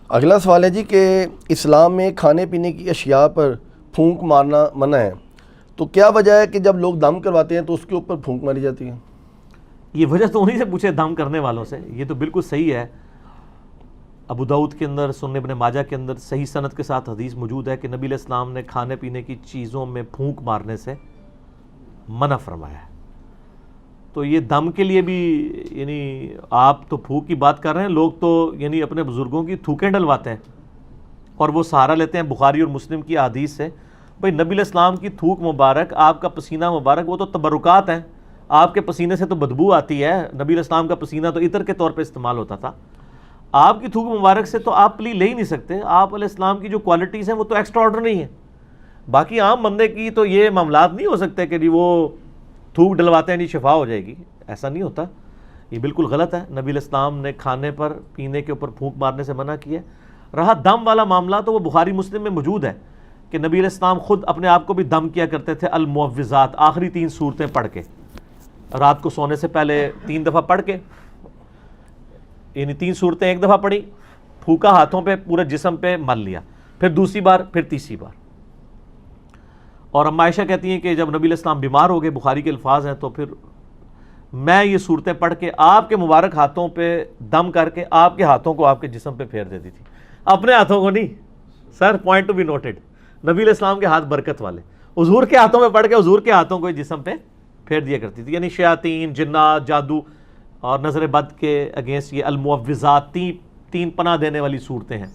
اگلا سوال ہے جی کہ اسلام میں کھانے پینے کی اشیاء پر پھونک مارنا منع ہے، تو کیا وجہ ہے کہ جب لوگ دم کرواتے ہیں تو اس کے اوپر پھونک ماری جاتی ہے؟ یہ وجہ تو انہی سے پوچھے دم کرنے والوں سے. یہ تو بالکل صحیح ہے. ابو داؤد کے اندر، سنن ابن ماجہ کے اندر صحیح سند کے ساتھ حدیث موجود ہے کہ نبی علیہ السلام نے کھانے پینے کی چیزوں میں پھونک مارنے سے منع فرمایا ہے. تو یہ دم کے لیے بھی یعنی آپ تو پھونک کی بات کر رہے ہیں، لوگ تو یعنی اپنے بزرگوں کی تھوکیں ڈلواتے ہیں اور وہ سہارا لیتے ہیں بخاری اور مسلم کی احادیث سے. بھئی نبی علیہ السلام کی تھوک مبارک، آپ کا پسینہ مبارک، وہ تو تبرکات ہیں. آپ کے پسینے سے تو بدبو آتی ہے. نبی علیہ السلام کا پسینہ تو عطر کے طور پہ استعمال ہوتا تھا. آپ کی تھوک مبارک سے تو آپ پلی لے ہی نہیں سکتے. آپ علیہ السلام کی جو کوالٹیز ہیں وہ تو ایکسٹرا آرڈنری ہیں. باقی عام بندے کی تو یہ معاملات نہیں ہو سکتے کہ جی وہ تھوک ڈلواتے ہیں جی شفا ہو جائے گی. ایسا نہیں ہوتا. یہ بالکل غلط ہے. نبی علیہ السلام نے کھانے پر پینے کے اوپر پھونک مارنے سے منع کیا. رہا دم والا معاملہ تو وہ بخاری مسلم میں موجود ہے کہ نبی علیہ السلام خود اپنے آپ کو بھی دم کیا کرتے تھے. المعوذات، آخری 3 سورتیں پڑھ کے، رات کو سونے سے پہلے 3 دفعہ پڑھ کے، یعنی 3 سورتیں ایک دفعہ پڑھی، پھونکا ہاتھوں پہ، پورے جسم پہ مل لیا، پھر دوسری بار، پھر تیسری بار. اور اما عائشہ کہتی ہیں کہ جب نبی علیہ السلام بیمار ہو گئے، بخاری کے الفاظ ہیں، تو پھر میں یہ صورتیں پڑھ کے آپ کے مبارک ہاتھوں پہ دم کر کے آپ کے ہاتھوں کو آپ کے جسم پہ پھیر دیتی تھی. اپنے ہاتھوں کو نہیں سر، پوائنٹ ٹو بی نوٹڈ. نبی علیہ السلام کے ہاتھ برکت والے، حضور کے ہاتھوں میں پڑھ کے حضور کے ہاتھوں کو جسم پہ پھیر دیا کرتی تھی. یعنی شیاطین، جنات، جادو اور نظر بد کے اگینسٹ یہ المعوذات 3 پناہ دینے والی صورتیں ہیں.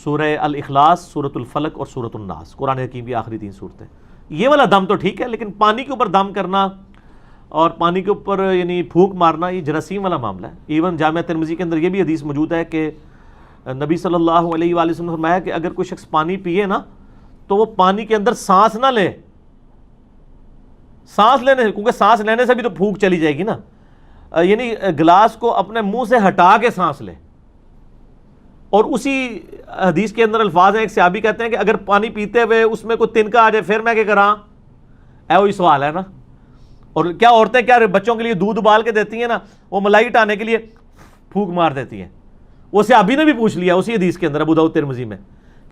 سورہ الاخلاص، سورۃ الفلق اور سورۃ الناس، قرآن حکیم کی آخری 3 صورتیں. یہ والا دم تو ٹھیک ہے، لیکن پانی کے اوپر دم کرنا اور پانی کے اوپر یعنی پھونک مارنا یہ جراثیم والا معاملہ ہے. ایون جامعہ ترمذی کے اندر یہ بھی حدیث موجود ہے کہ نبی صلی اللہ علیہ وآلہ وسلم نے فرمایا کہ اگر کوئی شخص پانی پیے نا تو وہ پانی کے اندر سانس نہ لے. سانس لینے، کیونکہ سانس لینے سے بھی تو پھونک چلی جائے گی نا. یعنی گلاس کو اپنے منہ سے ہٹا کے سانس لے. اور اسی حدیث کے اندر الفاظ ہیں، ایک صحابی کہتے ہیں کہ اگر پانی پیتے ہوئے اس میں کوئی تنکا آ جائے پھر میں کیا کراں؟ وہی سوال ہے نا. اور کیا عورتیں کیا بچوں کے لیے دودھ ابال کے دیتی ہیں نا، وہ ملائی ہٹانے کے لیے پھونک مار دیتی ہیں. وہ صحابی نے بھی پوچھ لیا اسی حدیث کے اندر ابو داؤد ترمذی میں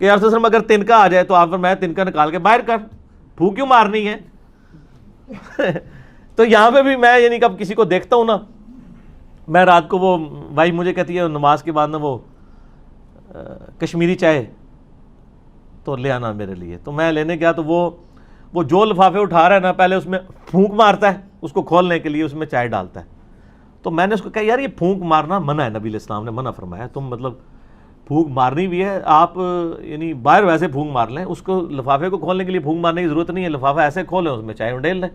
کہ یا رسول اللہ اگر تنکا آ جائے تو آپ فرمایا تنکا نکال کے باہر کر، پھونک کیوں مارنی ہے؟ تو یہاں پہ بھی میں یعنی کب کسی کو دیکھتا ہوں نا، میں رات کو وہ بھائی مجھے کہتی ہے نماز کے بعد نا وہ کشمیری چائے تو لے آنا میرے لیے. تو میں لینے گیا تو وہ جو لفافے اٹھا رہا ہے نا، پہلے اس میں پھونک مارتا ہے اس کو کھولنے کے لیے، اس میں چائے ڈالتا ہے. تو میں نے اس کو کہا یار یہ پھونک مارنا منع ہے، نبی علیہ السلام نے منع فرمایا. تم مطلب پھونک مارنی بھی ہے آپ یعنی باہر ویسے پھونک مار لیں، اس کو لفافے کو کھولنے کے لیے پھونک مارنے کی ضرورت نہیں ہے. لفافہ ایسے کھولیں، اس میں چائے ڈال لیں.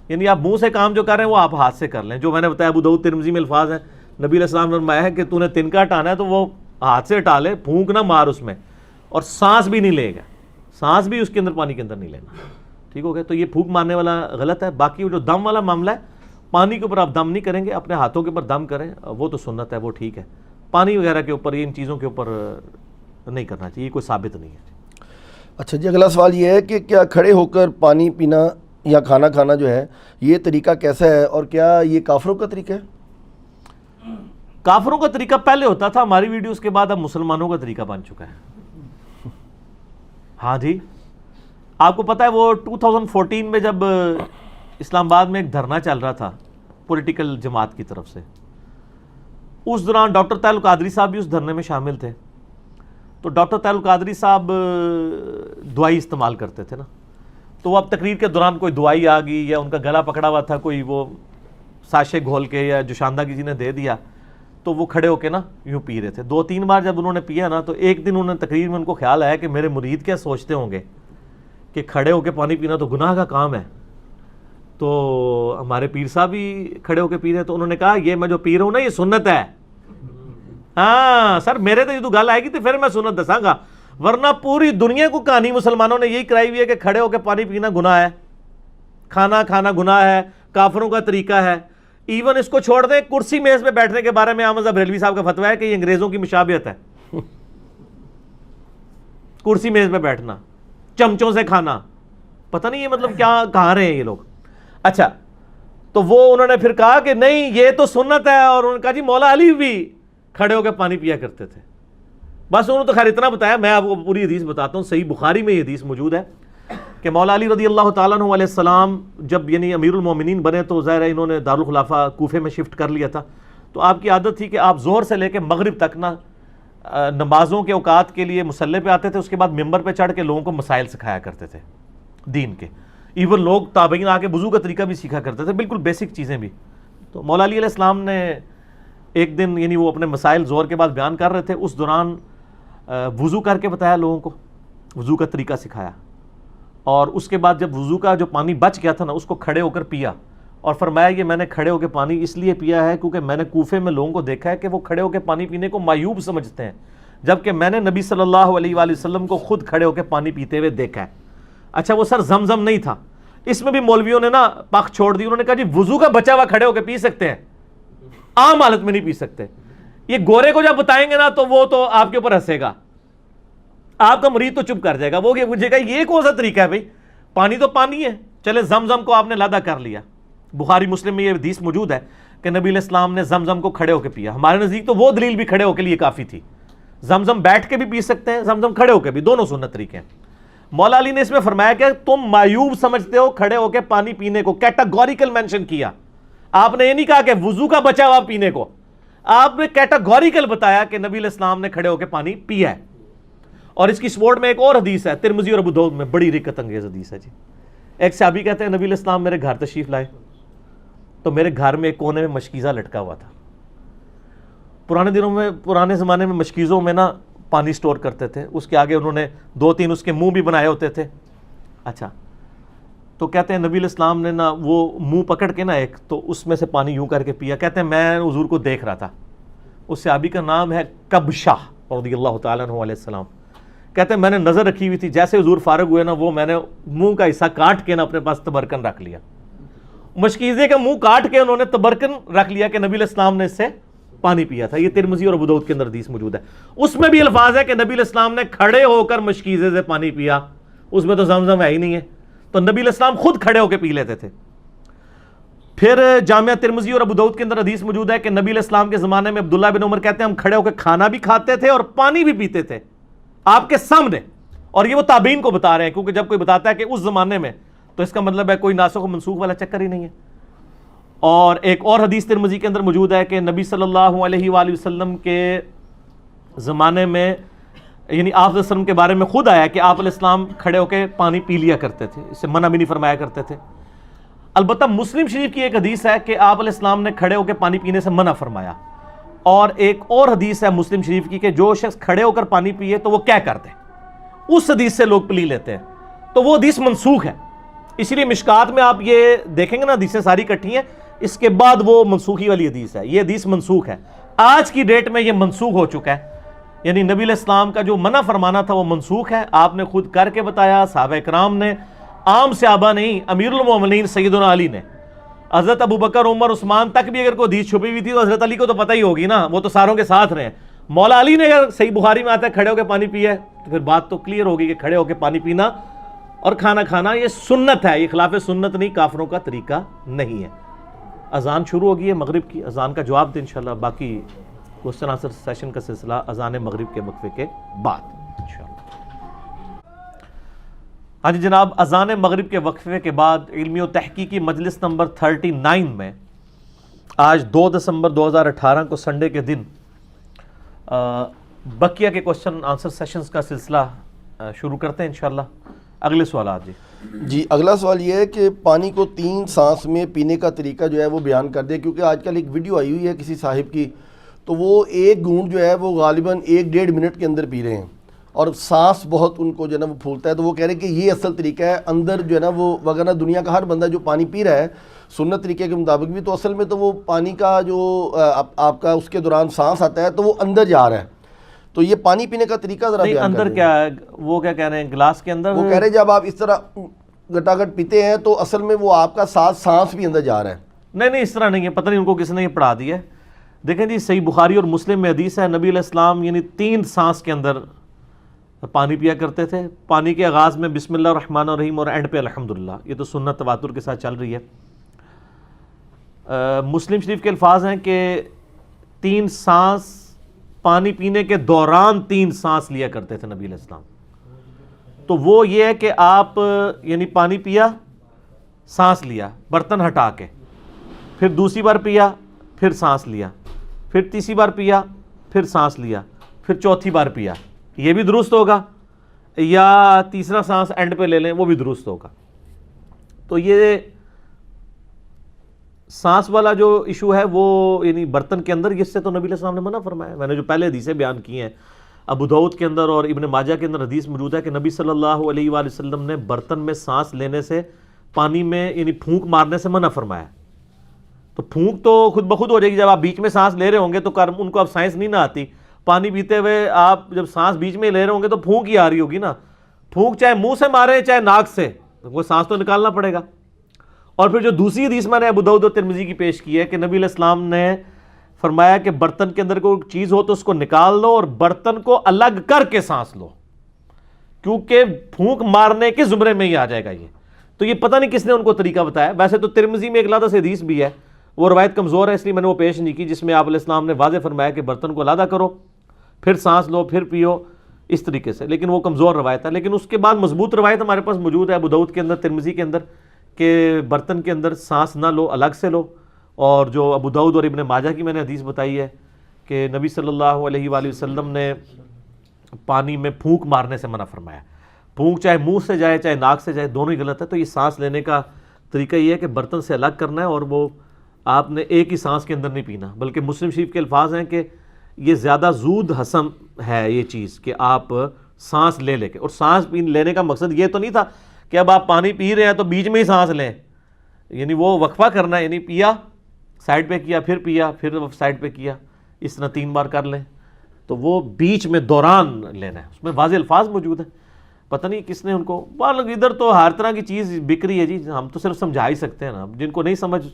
یعنی آپ منہ سے کام جو کر رہے ہیں وہ آپ ہاتھ سے کر لیں. جو میں نے بتایا ابو داؤد ترمذی میں الفاظ ہیں، نبی علیہ السلام نے فرمایا ہے کہ تو نے تنکا ہٹانا ہے تو وہ ہاتھ سے ہٹا لے، پھونک نہ مار اس میں. اور سانس بھی نہیں لے گا، سانس بھی اس کے اندر پانی کے اندر نہیں لینا. ٹھیک ہو گیا؟ تو یہ پھونک مارنے والا غلط ہے. باقی جو دم والا معاملہ ہے، پانی کے اوپر آپ دم نہیں کریں گے، اپنے ہاتھوں کے اوپر دم کریں، وہ تو سنت ہے، وہ ٹھیک ہے. پانی وغیرہ کے اوپر، ان چیزوں کے اوپر نہیں کرنا چاہیے، کوئی ثابت نہیں ہے. اچھا جی، اگلا سوال یہ ہے کہ کیا کھڑے ہو کر پانی پینا یا کھانا کھانا جو ہے یہ طریقہ کیسا ہے، اور کیا یہ کافروں کا طریقہ ہے؟ کافروں کا طریقہ پہلے ہوتا تھا، ہماری ویڈیوز کے بعد اب مسلمانوں کا طریقہ بن چکا ہے. ہاں جی، آپ کو پتہ ہے وہ 2014 میں جب اسلام آباد میں ایک دھرنا چل رہا تھا پولیٹیکل جماعت کی طرف سے، اس دوران ڈاکٹر طاہر القادری صاحب بھی اس دھرنے میں شامل تھے. تو ڈاکٹر طاہر القادری صاحب دوائی استعمال کرتے تھے نا، تو وہ اب تقریر کے دوران کوئی دوائی آ گئی یا ان کا گلا پکڑا ہوا تھا، کوئی وہ ساشے گھول کے یا جوشاندہ کسی نے دے دیا، تو وہ کھڑے ہو کے نا یوں پی رہے تھے. 2-3 بار جب انہوں نے پیا نا تو ایک دن انہوں نے تقریر میں ان کو خیال آیا کہ میرے مرید کیا سوچتے ہوں گے کہ کھڑے ہو کے پانی پینا تو گناہ کا کام ہے. تو ہمارے پیر صاحب بھی کھڑے ہو کے پی رہے ہیں، تو انہوں نے کہا یہ میں جو پی رہا ہوں نا یہ سنت ہے. ہاں سر، میرے تو یہ تو گل آئے گی تو پھر میں سنت دساں گا، ورنہ پوری دنیا کو کہانی مسلمانوں نے یہی کرائی ہوئی ہے کہ کھڑے ہو کے پانی پینا گناہ ہے، کھانا کھانا گناہ ہے، کافروں کا طریقہ ہے. ایون اس کو چھوڑ دیں، کرسی میز پہ بیٹھنے کے بارے میں احمد بریلوی صاحب کا فتویٰ ہے کہ یہ انگریزوں کی مشابہت ہے. کرسی میز پہ بیٹھنا، چمچوں سے کھانا، پتہ نہیں یہ مطلب کیا کہاں رہے ہیں یہ لوگ. اچھا، تو وہ انہوں نے پھر کہا کہ نہیں یہ تو سنت ہے، اور انہوں نے کہا جی مولا علی بھی کھڑے ہو کے پانی پیا کرتے تھے. بس انہوں نے تو خیر اتنا بتایا، میں آپ کو پوری حدیث بتاتا ہوں. صحیح بخاری میں یہ حدیث موجود ہے کہ مولا علی رضی اللہ تعالیٰ عنہ علیہ السلام جب یعنی امیر المومنین بنے تو ظاہر ہے انہوں نے دارالخلافہ کوفے میں شفٹ کر لیا تھا. تو آپ کی عادت تھی کہ آپ ظہر سے لے کے مغرب تک نا نمازوں کے اوقات کے لیے مصلی پہ آتے تھے، اس کے بعد ممبر پہ چڑھ کے لوگوں کو مسائل سکھایا کرتے تھے دین کے. ایون لوگ تابعین آ کے وضو کا طریقہ بھی سیکھا کرتے تھے، بالکل بیسک چیزیں بھی. تو مولا علی علیہ السلام نے ایک دن یعنی وہ اپنے مسائل ظہر کے بعد بیان کر رہے تھے، اس دوران وضو کر کے بتایا لوگوں کو، وضو کا طریقہ سکھایا. اور اس کے بعد جب وضو کا جو پانی بچ گیا تھا نا، اس کو کھڑے ہو کر پیا اور فرمایا یہ میں نے کھڑے ہو کے پانی اس لیے پیا ہے کیونکہ میں نے کوفے میں لوگوں کو دیکھا ہے کہ وہ کھڑے ہو کے پانی پینے کو معیوب سمجھتے ہیں، جبکہ میں نے نبی صلی اللہ علیہ وآلہ وسلم کو خود کھڑے ہو کے پانی پیتے ہوئے دیکھا ہے. اچھا وہ سر زمزم نہیں تھا، اس میں بھی مولویوں نے نا پخ چھوڑ دی. انہوں نے کہا جی وضو کا بچا ہوا کھڑے ہو کے پی سکتے ہیں، عام حالت میں نہیں پی سکتے. یہ گورے کو جب بتائیں گے نا تو وہ تو آپ کے اوپر ہنسے گا، آپ کا مرید تو چپ کر جائے گا، وہ پوچھے گا یہ کون سا طریقہ ہے بھائی، پانی تو پانی ہے. چلے زمزم کو آپ نے لادا کر لیا. بخاری مسلم میں یہ حدیث موجود ہے کہ نبی علیہ السلام نے زمزم کو کھڑے ہو کے پیا. ہمارے نزدیک تو وہ دلیل بھی کھڑے ہو کے لیے کافی تھی. زمزم بیٹھ کے بھی پی سکتے ہیں، زمزم کھڑے ہو کے بھی، دونوں سنت طریقے ہیں. مولا علی نے اس میں فرمایا کہ تم معیوب سمجھتے ہو کھڑے ہو کے پانی پینے کو، کیٹاگوریکل مینشن کیا. آپ نے یہ نہیں کہا کہ وضو کا بچا ہوا پینے کو، آپ نے کیٹاگوریکل بتایا کہ نبی علیہ السلام نے کھڑے ہو کے پانی پیا ہے. اور اس کی سپورٹ میں ایک اور حدیث ہے ترمذی اور ابو داؤد میں، بڑی رکت انگیز حدیث ہے جی. ایک صحابی کہتے ہیں نبی علیہ السلام میرے گھر تشریف لائے تو میرے گھر میں ایک کونے میں مشکیزہ لٹکا ہوا تھا. پرانے زمانے میں مشکیزوں میں نا پانی سٹور کرتے تھے، اس کے آگے انہوں نے 2-3 اس کے منہ بھی بنائے ہوتے تھے. اچھا تو کہتے ہیں نبی علیہ السلام نے نا وہ منہ پکڑ کے نا ایک تو اس میں سے پانی یوں کر کے پیا. کہتے ہیں میں حضور کو دیکھ رہا تھا. اس صحابی کا نام ہے کبشہ رضی اللہ تعالیٰ عنہ علیہ السلام. کہتے ہیں میں نے نظر رکھی ہوئی تھی، جیسے حضور فارغ ہوئے نا وہ میں نے منہ کا حصہ کاٹ کے نا اپنے پاس تبرکن رکھ لیا. مشکیزے کا منہ کاٹ کے انہوں نے تبرکن رکھ لیا کہ نبی علیہ السلام نے اس سے پانی پیا تھا. یہ ترمذی اور ابو داؤد کے اندر حدیث موجود ہے. اس میں بھی الفاظ ہے کہ نبی علیہ السلام نے کھڑے ہو کر مشکیزے سے پانی پیا. اس میں تو زمزم ہے ہی نہیں ہے، تو نبی علیہ السلام خود کھڑے ہو کے پی لیتے تھے. پھر جامعہ ترمذی اور ابو داؤد کے اندر حدیث موجود ہے کہ نبی علیہ السلام کے زمانے میں عبداللہ بن عمر کہتے ہیں ہم کھڑے ہو کے کھانا بھی کھاتے تھے اور پانی بھی پیتے تھے آپ کے سامنے. اور یہ وہ تابعین کو بتا رہے ہیں، کیونکہ جب کوئی بتاتا ہے کہ اس زمانے میں تو اس کا مطلب ہے کوئی ناسخ و منسوخ والا چکر ہی نہیں ہے. اور ایک اور حدیث ترمذی کے اندر موجود ہے کہ نبی صلی اللہ علیہ وآلہ وسلم کے زمانے میں یعنی آپ علیہ السلام کے بارے میں خود آیا کہ آپ علیہ السلام کھڑے ہو کے پانی پی لیا کرتے تھے، اس سے منع بھی نہیں فرمایا کرتے تھے. البتہ مسلم شریف کی ایک حدیث ہے کہ آپ علیہ السلام نے کھڑے ہو کے پانی پینے سے منع فرمایا. اور ایک اور حدیث ہے مسلم شریف کی کہ جو شخص کھڑے ہو کر پانی پیے تو وہ کیا کرتے ہیں، اس حدیث سے لوگ پلی لیتے ہیں. تو وہ حدیث منسوخ ہے. اسی لیے مشکات میں آپ یہ دیکھیں گے نا حدیثیں ساری کٹھی ہیں، اس کے بعد وہ منسوخی والی حدیث ہے. یہ حدیث منسوخ ہے، آج کی ڈیٹ میں یہ منسوخ ہو چکا ہے. یعنی نبی علیہ السلام کا جو منع فرمانا تھا وہ منسوخ ہے. آپ نے خود کر کے بتایا، صحابہ کرام نے، عام صحابہ نہیں، امیر المومنین سیدنا علی نے، حضرت ابو بکر عمر عثمان تک بھی اگر کوئی حدیث چھپی ہوئی تھی تو حضرت علی کو تو پتہ ہی ہوگی نا، وہ تو ساروں کے ساتھ رہے. مولا علی نے اگر صحیح بخاری میں آتا ہے کھڑے ہو کے پانی پیا ہے تو پھر بات تو کلیئر ہوگی کہ کھڑے ہو کے پانی پینا اور کھانا کھانا یہ سنت ہے، یہ خلاف سنت نہیں، کافروں کا طریقہ نہیں ہے. اذان شروع ہوگی ہے مغرب کی، اذان کا جواب دیں انشاءاللہ. باقی کوسچن آنسر سیشن کا سلسلہ اذان مغرب کے وقفے کے بعد انشاءاللہ. ہاں جی جناب، اذان مغرب کے وقفے کے بعد علمی و تحقیقی مجلس نمبر 39 میں آج 2 دسمبر 2018 کو سنڈے کے دن بقیہ کے کوسچن آنسر سیشنز کا سلسلہ شروع کرتے ہیں انشاءاللہ. اگلے سوالات جی اگلا سوال یہ ہے کہ پانی کو 3 سانس میں پینے کا طریقہ جو ہے وہ بیان کر دیں، کیونکہ آج کل ایک ویڈیو آئی ہوئی ہے کسی صاحب کی، تو وہ ایک گھونٹ جو ہے وہ غالباً 1-1.5 منٹ کے اندر پی رہے ہیں اور سانس بہت ان کو جو ہے نا وہ پھولتا ہے. تو وہ کہہ رہے ہیں کہ یہ اصل طریقہ ہے اندر جو ہے نا وہ، وغیرہ دنیا کا ہر بندہ جو پانی پی رہا ہے سنت طریقے کے مطابق بھی، تو اصل میں تو وہ پانی کا جو آپ کا اس کے دوران سانس آتا ہے تو وہ اندر جا رہا ہے. تو یہ پانی پینے کا طریقہ ذرا بیان اندر کیا ہے، وہ کیا کہہ رہے ہیں گلاس کے اندر، وہ کہہ رہے ہیں جب آپ اس طرح گٹاگٹ پیتے ہیں تو اصل میں وہ آپ کا سانس بھی اندر جا رہا ہے. نہیں اس طرح نہیں ہے، پتہ نہیں ان کو کس نے یہ پڑھا دیا ہے. دیکھیں جی صحیح بخاری اور مسلم میں حدیث ہے نبی علیہ السلام یعنی 3 سانس کے اندر پانی پیا کرتے تھے. پانی کے آغاز میں بسم اللہ الرحمن الرحیم اور اینڈ پہ الحمدللہ. یہ تو سنت تواتر کے ساتھ چل رہی ہے. مسلم شریف کے الفاظ ہیں کہ 3 سانس پانی پینے کے دوران 3 سانس لیا کرتے تھے نبی علیہ السلام. تو وہ یہ ہے کہ آپ یعنی پانی پیا، سانس لیا برتن ہٹا کے، پھر دوسری بار پیا، پھر سانس لیا، پھر تیسری بار پیا، پھر سانس لیا، پھر چوتھی بار پیا. یہ بھی درست ہوگا، یا تیسرا سانس اینڈ پہ لے لیں، وہ بھی درست ہوگا. تو یہ سانس والا جو ایشو ہے وہ یعنی برتن کے اندر، اس سے تو نبی علیہ السلام نے منع فرمایا. میں نے جو پہلے حدیثیں بیان کی ہیں، ابو داؤد کے اندر اور ابن ماجہ کے اندر حدیث موجود ہے کہ نبی صلی اللہ علیہ وآلہ وسلم نے برتن میں سانس لینے سے، پانی میں یعنی پھونک مارنے سے منع فرمایا. تو پھونک تو خود بخود ہو جائے گی، جب آپ بیچ میں سانس لے رہے ہوں گے تو ان کو اب سائنس نہیں نہ آتی. پانی پیتے ہوئے آپ جب سانس بیچ میں لے رہے ہوں گے تو پھونک ہی آ رہی ہوگی نا. پھونک چاہے منہ سے مارے چاہے ناک سے، وہ سانس تو نکالنا پڑے گا. اور پھر جو دوسری حدیث میں نے ابو داؤد اور ترمذی کی پیش کی ہے کہ نبی علیہ السلام نے فرمایا کہ برتن کے اندر کوئی چیز ہو تو اس کو نکال لو اور برتن کو الگ کر کے سانس لو، کیونکہ پھونک مارنے کے زمرے میں ہی آ جائے گا یہ. تو یہ پتہ نہیں کس نے ان کو طریقہ بتایا. ویسے تو ترمذی میں ایک علیحدہ سے حدیث بھی ہے، وہ روایت کمزور ہے اس لیے میں نے وہ پیش نہیں کی، جس میں آپ علیہ السلام نے واضح فرمایا کہ برتن کو علیحدہ کرو، پھر سانس لو، پھر پیو، اس طریقے سے. لیکن وہ کمزور روایت ہے. لیکن اس کے بعد مضبوط روایت ہمارے پاس موجود ہے ابو داؤد کے اندر، ترمذی کے اندر، کہ برتن کے اندر سانس نہ لو، الگ سے لو. اور جو ابو داؤد اور ابن ماجہ کی میں نے حدیث بتائی ہے کہ نبی صلی اللہ علیہ وآلہ وسلم نے پانی میں پھونک مارنے سے منع فرمایا. پھونک چاہے منہ سے جائے چاہے ناک سے جائے، دونوں ہی غلط ہے. تو یہ سانس لینے کا طریقہ یہ ہے کہ برتن سے الگ کرنا ہے، اور وہ آپ نے ایک ہی سانس کے اندر نہیں پینا. بلکہ مسلم شریف کے الفاظ ہیں کہ یہ زیادہ زود ہضم ہے یہ چیز کہ آپ سانس لے کے. اور سانس لینے کا مقصد یہ تو نہیں تھا کہ اب آپ پانی پی رہے ہیں تو بیچ میں ہی سانس لیں، یعنی وہ وقفہ کرنا ہے، یعنی پیا سائڈ پہ کیا، پھر پیا، پھر سائڈ پہ کیا، اس طرح 3 بار کر لیں. تو وہ بیچ میں دوران لینا ہے. اس میں واضح الفاظ موجود ہیں. پتہ نہیں کس نے ان کو، ادھر تو ہر طرح کی چیز بک رہی ہے جی. ہم تو صرف سمجھا ہی سکتے ہیں نا. جن کو نہیں سمجھ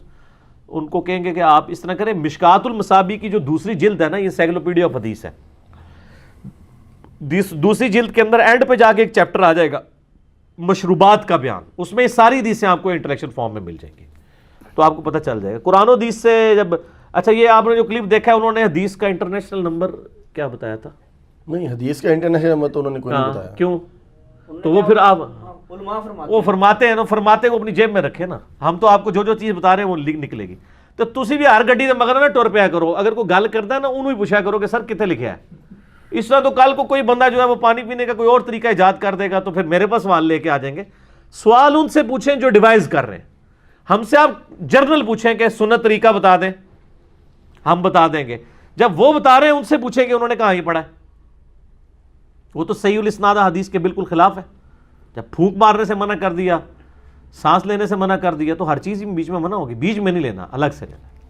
ان کو کہیں گے کہ آپ اس طرح کریں. مشکات المصابیح کی جو دوسری جلد ہے نا، یہ سائیکلوپیڈیا آف حدیث ہے. دوسری جلد کے اندر اینڈ پہ جا کے ایک چیپٹر آ جائے گا مشروبات کا بیان. اس میں یہ ساری حدیثیں آپ کو انٹلیکچوئل فارم میں مل جائیں گی، تو آپ کو پتہ چل جائے گا قرآن و حدیث سے. جب اچھا یہ آپ نے جو کلپ دیکھا ہے، انہوں نے حدیث کا انٹرنیشنل نمبر کیا بتایا تھا؟ نہیں، حدیث کا انٹرنیشنل نمبر تو انہوں نے کوئی نہیں بتایا. کیوں؟ تو وہ پھر آپ وہ فرماتے ہیں نا، فرماتے کو اپنی جیب میں رکھے نا. ہم تو آپ کو جو جو چیز بتا رہے ہیں وہ نکلے گی. تو تسی بھی ہر گڈی دے مگر نہ ٹر پیا کرو. اگر کوئی گل کرتا ہے نا، انہوں ہی پوچھا کرو کہ سر کتنے لکھا ہے. اس طرح تو کل کو کوئی بندہ جو ہے وہ پانی پینے کا کوئی اور طریقہ ایجاد کر دے گا تو پھر میرے پاس سوال لے کے آ جائیں گے. سوال ان سے پوچھیں جو ڈیوائز کر رہے ہیں. ہم سے آپ جرنل پوچھیں کہ سنت طریقہ بتا دیں، ہم بتا دیں گے. جب وہ بتا رہے ہیں ان سے پوچھیں کہ انہوں نے کہاں یہ پڑھا ہے. وہ تو صحیح الاسناد حدیث کے بالکل خلاف ہے. جب پھونک مارنے سے منع کر دیا، سانس لینے سے منع کر دیا، تو ہر چیز بیچ میں منع ہوگی. بیچ میں نہیں لینا، الگ سے لینا.